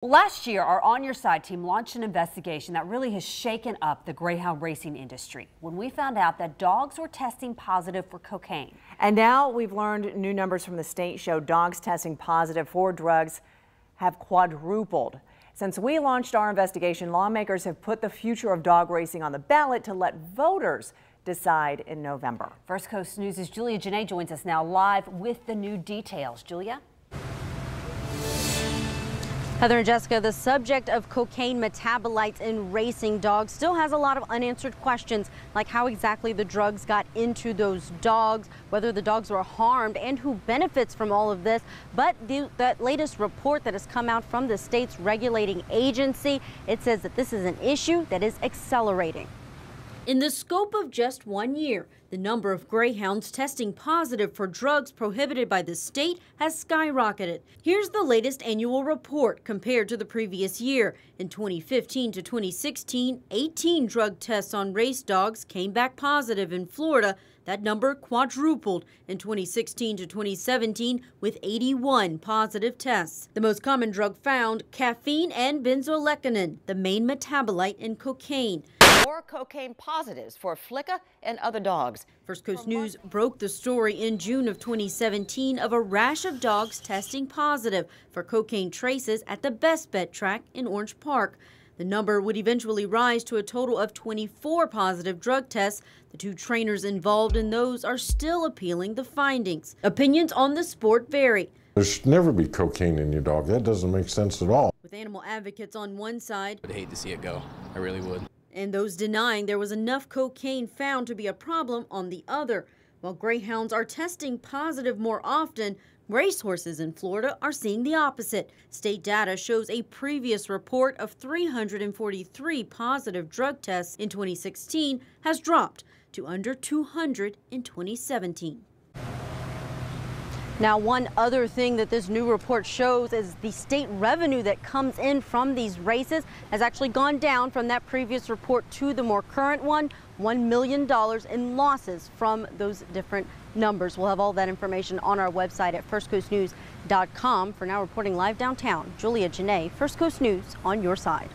Last year, our On Your Side team launched an investigation that really has shaken up the greyhound racing industry when we found out that dogs were testing positive for cocaine. And now we've learned new numbers from the state show dogs testing positive for drugs have quadrupled. Since we launched our investigation, lawmakers have put the future of dog racing on the ballot to let voters decide in November. First Coast News' Julia Janae joins us now live with the new details. Julia? Heather and Jessica, the subject of cocaine metabolites in racing dogs still has a lot of unanswered questions, like how exactly the drugs got into those dogs, whether the dogs were harmed, and who benefits from all of this. But that latest report that has come out from the state's regulating agency, it says that this is an issue that is accelerating. In the scope of just 1 year, the number of greyhounds testing positive for drugs prohibited by the state has skyrocketed. Here's the latest annual report compared to the previous year. In 2015 to 2016, 18 drug tests on race dogs came back positive in Florida. That number quadrupled in 2016 to 2017 with 81 positive tests. The most common drug found, caffeine and benzoylecgonine, the main metabolite in cocaine. More cocaine positives for Flicka and other dogs. First Coast News broke the story in June of 2017 of a rash of dogs testing positive for cocaine traces at the Best Bet track in Orange Park. The number would eventually rise to a total of 24 positive drug tests. The two trainers involved in those are still appealing the findings. Opinions on the sport vary. There should never be cocaine in your dog. That doesn't make sense at all. With animal advocates on one side, I'd hate to see it go. I really would. And those denying there was enough cocaine found to be a problem on the other. While greyhounds are testing positive more often, racehorses in Florida are seeing the opposite. State data shows a previous report of 343 positive drug tests in 2016 has dropped to under 200 in 2017. Now, one other thing that this new report shows is the state revenue that comes in from these races has actually gone down from that previous report to the more current one, $1 million in losses from those different numbers. We'll have all that information on our website at firstcoastnews.com. For now, reporting live downtown, Julia Janae, First Coast News, on your side.